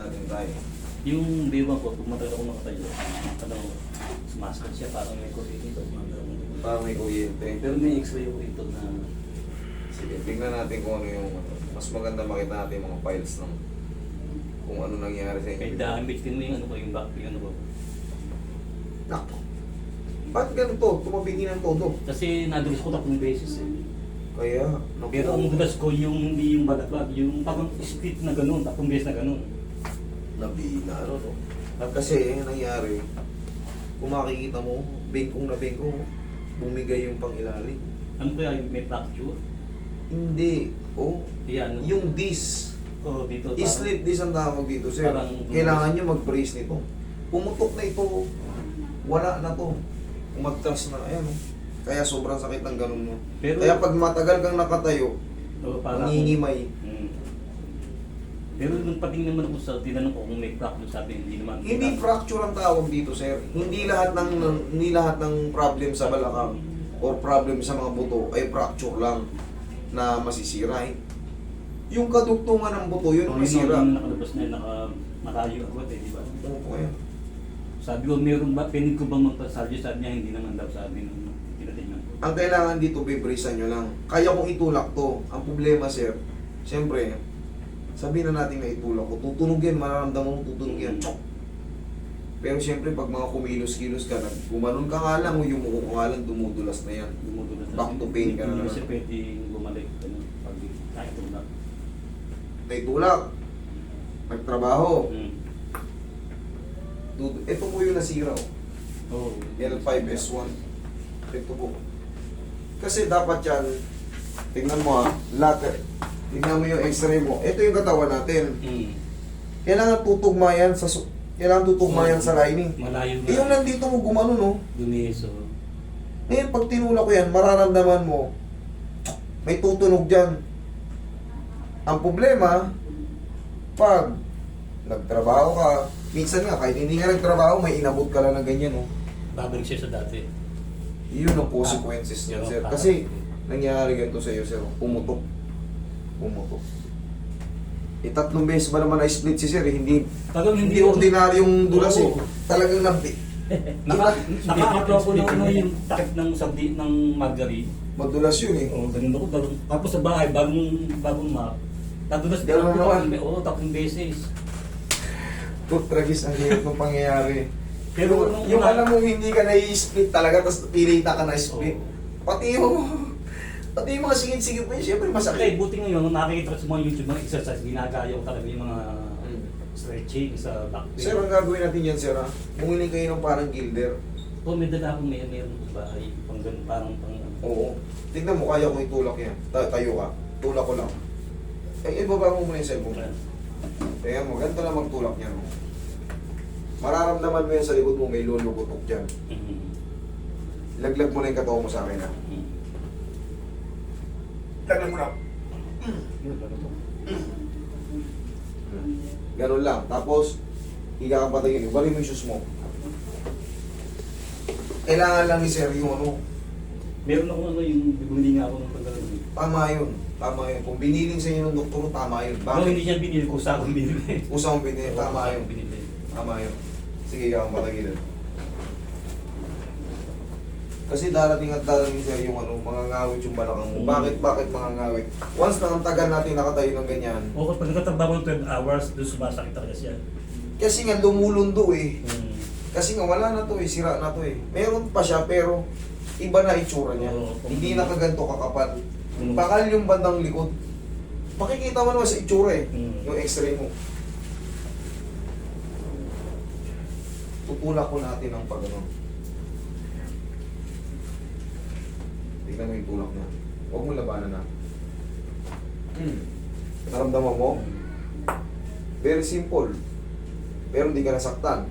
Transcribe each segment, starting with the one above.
natin tayo. Yung biwa ko, kung matagal ako nakatayo, sumasakit siya, parang may kuryente ito. Parang may kuryente. Pero may x-ray ako dito na... Sige, tingnan natin kung ano yung... Mas maganda makita natin yung mga files ng... Kung ano nangyari sa May inyo. damage din mo yung ano ko, yung back, yung ano ko. Nako. Ba't ganito? Tumabingin ang todo. Kasi nadulas ko 3 beses eh. Kaya, naku. Pero ang dulas ko yung hindi yung balat-balat, yung parang split na ganun, 3 beses na ganun. Nabina, ano to? Kasi, nangyari, kung makikita mo, bengkong na bengkong, bumigay yung pangilalim. Ano kaya yung may fracture? Hindi. Oh, Yan. yung disc. Oh, dito. Slip disc ang tawag dito, sir. Parang- Kailangan nyo mag-brace nito. Pumutok na ito, wala na to. Umagtas na, ayan oh. Kaya sobrang sakit ng ganun mo. Pero- Kaya pag matagal kang nakatayo, Oh, parang... nangingimay. Pero nung patingin naman ako sa tinanong ko kung may fracture, sabi hindi naman. Hindi fracture ang tawag dito, sir. Hindi lahat ng problem sa balakang or problem sa mga buto ay fracture lang na masisira. Yung kadugtungan ng buto, yun ang masira. Yung nakalabas na yun, nakayo agad eh, di ba? Oo po yan. Sabi ko, meron ba, pinig ko bang magpasalyo? Sabi niya, hindi naman daw, sabi nung tinatingnan ko. Ang kailangan dito, bibrisan nyo lang. Kaya kong itulak to. Ang problema, sir, siyempre, sabihin na natin na itulak ko. Tutunog yan, mararamdaman mo tutunog yan. Chok! Pero siyempre, pag mga kumilos-kilos ka, gumanon ka nga lang o yumuko ka nga lang, dumudulas na yan. Dumudulas Back to pain ka na Hindi naman. kasi pwedeng bumalik. Ano, pag nakitulak. Naitulak, nagtrabaho. Hmm. Ito po yung nasira. Oh. L5S1. Ito po. Kasi dapat yan, tingnan mo ha, later. Tingnan mo yung x-ray mo. Ito yung katawan natin. Hmm. Kailangan tutugma yan sa sa lining. Malayo na. Eh, yung nandito mo gumano, no? Dumiso. Ngayon, pag tinulak ko yan, mararamdaman mo, may tutunog dyan. Ang problema, pag nagtrabaho ka, minsan nga, kahit hindi ka nagtrabaho, may inabot ka lang ng ganyan, no? Babalik siya sa dati. Yun ang consequences niyan, sir. Kasi, nangyari ganito sa iyo, sir. Pumutok. Pumutok. 3 beses ba naman na-split si sir? Hindi Talagang ordinaryong dulas eh. Oo. Talagang nabi. Naka-upload ko na yung takip ng sabdi ng margarine. Madulas yun eh. Oo, ganun ako. Tapos sa bahay, bagong map. Nadulas din Ganun ako. naman. Oo, 3 beses. Tragis ang hirap ng pangyayari. Pero Pero yung alam mo hindi ka na-split talaga, tapos pilita ka na-split. Pati yung mga sigit-sigit mo yun, syempre Okay, masakit. buti ngayon, nakikita ko sa mga YouTube, mga exercise, ginagaya ko talaga yung mga stretching sa back pain. Sir, ang gagawin natin yan, sir ha? Bumili kayo ng parang gilder. Oo, may dala akong meron sa bahay. Pang ganun, parang pang... Oo. Tignan mo, kaya ko itulak yan. Tayo ka. Tulak ko lang. Ibaba mo muna yung cellphone. Tingnan mo, ganito lang magtulak niyan. Mararamdaman mo yan sa likod mo, may lulugutok dyan. Mhm. Laglag mo na yung katawan mo sa akin ha. Mhm. Laglag mo na. Yun, ganun po. Ganun lang. Tapos, higa kang patagin. Ibalik mo yung shoes mo. Kailangan lang ni sir yung ano. Meron akong ano yung bumili nga ako ng pagkakalagay. Tama yun. Tama yun. Kung biniling sa inyo ng doktor, tama yun. Bakit? Bakit? Hindi niya binili ko sa akong binili. Usang binili. Oo, Tama sa yun. akong binili. Tama yun. Sige, higa kang patagin. Kasi darating at darating sir yung ano, mga ngawit yung balakang mo. Bakit mga ngawit? Once na ang tagal natin nakatayo ng ganyan, Oo, pag nagtatrabaho ng 12 hours, doon sumasakit talaga siya. kasi nga lumulundo eh. Hmm. Kasi nga wala na to eh, sira na to eh. Meron pa siya pero iba na itsura niya. Oo. Hindi na kaganto kakapal. Hmm. Bakal yung bandang likod. Makikita mo naman sa itsura eh, yung x-ray mo. Tutulak ko natin ang pag ano. Tignan mo yung tulak niya. Huwag mo labanan na. Naramdaman mo? Very simple. Pero hindi ka nasaktan.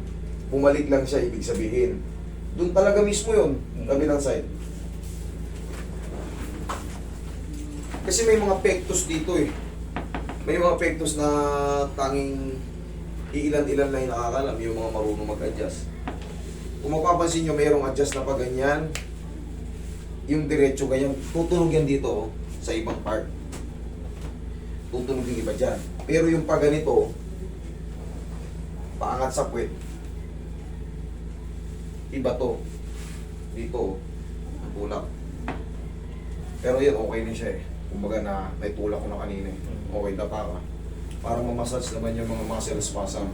Bumalik lang siya, ibig sabihin. Doon talaga mismo yun, kabilang side. Kasi may mga pectus dito eh. May mga pectus na tanging iilan-ilan lang yung nakakalam, yung mga marunong mag-adjust. Kung mapapansin nyo, mayroong adjust na pa ganyan, yung diretso ganyan, tutunog yan dito oh, sa ibang part. Tutunog yung iba dyan. Pero yung pag ganito, paangat sa puwet. Iba to. Dito, ang tulak. Pero yan, okay na siya eh. Kumbaga na, may tulak ko na kanina eh. Okay, dapa ka. Para mamassage naman yung mga muscle spasm.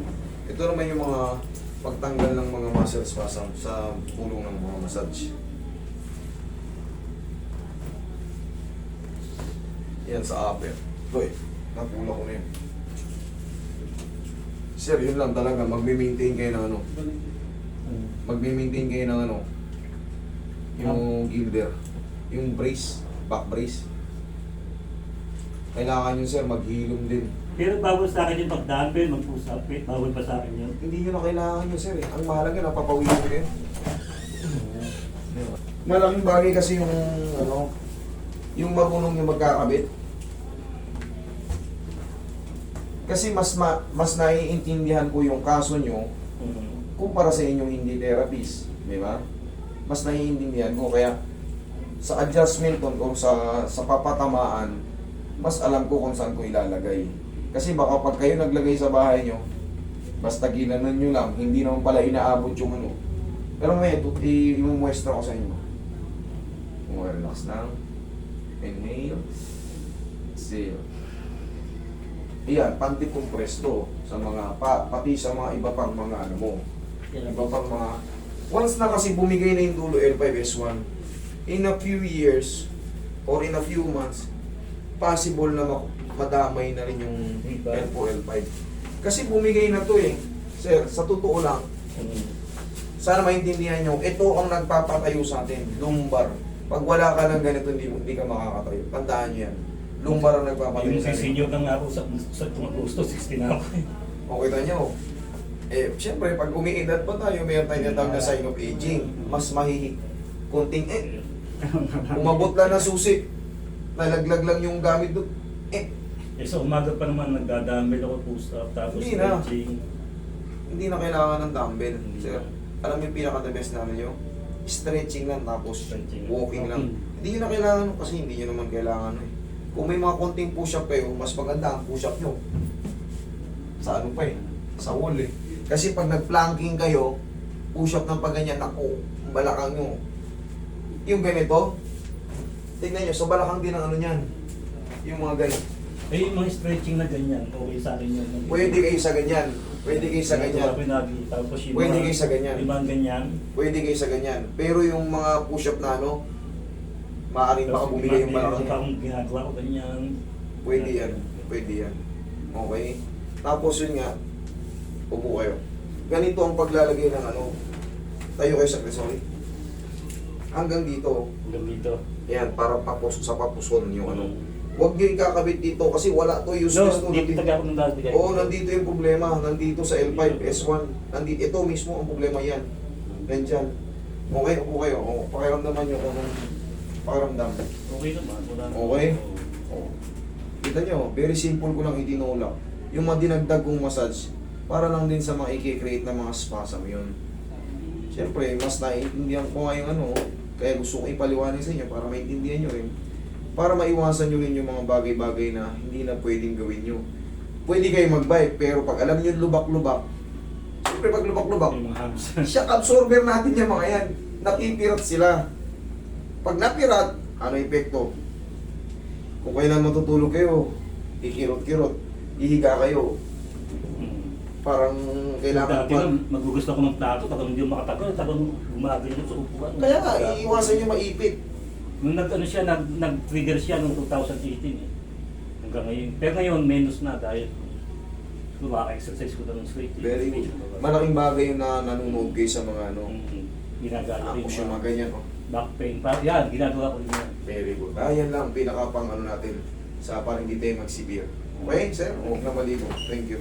Ito naman yung mga pagtanggal ng mga muscle spasm sa tulong ng mga massage. Yan sa upper. Ito eh, natulak ko na yun. Sir, yun lang talaga, magme-maintain kayo ng ano. Magme-maintain kayo ng ano. Yung gilder. Yung brace, back brace. Kailangan yun sir, maghilom din. Pero bawal sa akin yung mag-dumbbell, mag-push-up, bawal pa sa akin yun. Hindi nyo na kailangan yun sir eh. Ang mahalaga, napapawin mo kayo. Malaking bagay kasi yung ano, yung marunong yung magkakabit. Kasi mas naiintindihan ko yung kaso nyo kumpara sa inyong hindi therapist, di ba? Mas naiintindihan ko kaya sa adjustment o sa papatamaan, mas alam ko kung saan ko ilalagay. Kasi baka pag kayo naglagay sa bahay nyo, basta ginanon nyo lang, hindi naman pala inaabot yung ano. Pero may i-muestra ko sa inyo. Relax lang. Inhale. Exhale. Iyan, panty-compress to sa mga, pati sa mga iba pang mga ano mo. Iba pang mga, once na kasi bumigay na yung dulo L5S1, in a few years, or in a few months, possible na madamay na rin yung L4, L5. Kasi bumigay na to eh. Sir, sa totoo lang, sana maintindihan nyo, ito ang nagpapatayo sa atin, lumbar. Pag wala ka ng ganito, hindi ka makakatayo. Tandaan nyo yan. Lumbar ang nagpapatayo Yung sa atin. senior na nga ako sa gusto, 60 na ako. Okay na nyo. Eh, syempre, pag umiidad pa tayo, mayroon tayo natawag na sign of aging. Mas konting umabot lang na susi. Nalaglag lang yung gamit doon. Sa umaga pa naman nagdadumbbell ako, push-up, tapos Hindi na. stretching. Hindi na kailangan ng dumbbell. Hindi Sir, na. alam mo yung pinaka-the best na ano nyo? Stretching lang, tapos Stretching. walking lang. Hindi nyo na kailangan kasi hindi nyo naman kailangan eh. Kung may mga konting push-up kayo, mas maganda ang push-up nyo. Sa ano pa eh? Sa wall eh. Kasi pag nag-planking kayo, push-up ng pagganyan, naku, balakang nyo. Yung ganito, tignan nyo, sa balakang din ang ano nyan. Yung mga ganyan. Eh, yung mga stretching na ganyan, okay sa akin yun. Pwede kayo sa ganyan. Pwede kayo sa ganyan. Tapos yung Pwede mga- kayo sa ganyan. Yung mga ganyan. Pwede kayo sa ganyan. Pero yung mga push-up na ano, maaaring baka bumigay yung balakang nyo. Yung ginagawa ko ganyan. Pwede yan. Pwede yan. Okay? Tapos yun nga, upo kayo. Ganito ang paglalagay ng ano. Tayo kayo sa sorry. Hanggang dito. Hanggang dito. Yan, para sa papuson yung ano. Huwag nyo ikakabit dito kasi wala to. No, Useless to. dito taga ako ng dati. Oo, nandito yung problema. Nandito sa L5, S1. Nandito, ito mismo ang problema yan. Nandyan. Okay, upo kayo. O, pakiramdaman nyo kung anong pakiramdam. Okay naman. Wala naman. Okay? Oh. Kita nyo, very simple ko lang itinulak. Yung mga dinagdag kong massage, para lang din sa mga i-create na mga spasm yun. Siyempre, mas naiintindihan ko nga yung ano, kaya gusto ko ipaliwanag sa inyo para maintindihan nyo rin. Para maiwasan nyo rin yung mga bagay-bagay na hindi na pwedeng gawin nyo. Pwede kayo mag-bike, pero pag alam nyo lubak-lubak, siyempre pag lubak-lubak, Yung mga hams. shock absorber natin yung mga yan. Napipirat sila. Pag napirat, ano epekto? Kung kailan matutulog kayo, ikirot-kirot, ihiga kayo. Parang kailangan Dati lang, magugusto ko ng plato, tapos hindi makatagal, tapos gumagay sa upuan. Kaya nga, iiwasan nyo maipit. Nung nag-ano siya, nag-trigger siya noong 2018 eh. Hanggang ngayon. Pero ngayon, menos na dahil exercise ko na ng straight. Very good. Malaking bagay yung nanonood kayo sa mga ano. Ginagawa ko Ako siya mga ganyan. Oh. back pain. Yan, ginagawa ko rin yan. Very good. Yan lang, pinaka pang ano natin sa parang hindi tayo mag-severe. Okay, sir? Huwag na maligo. Thank you.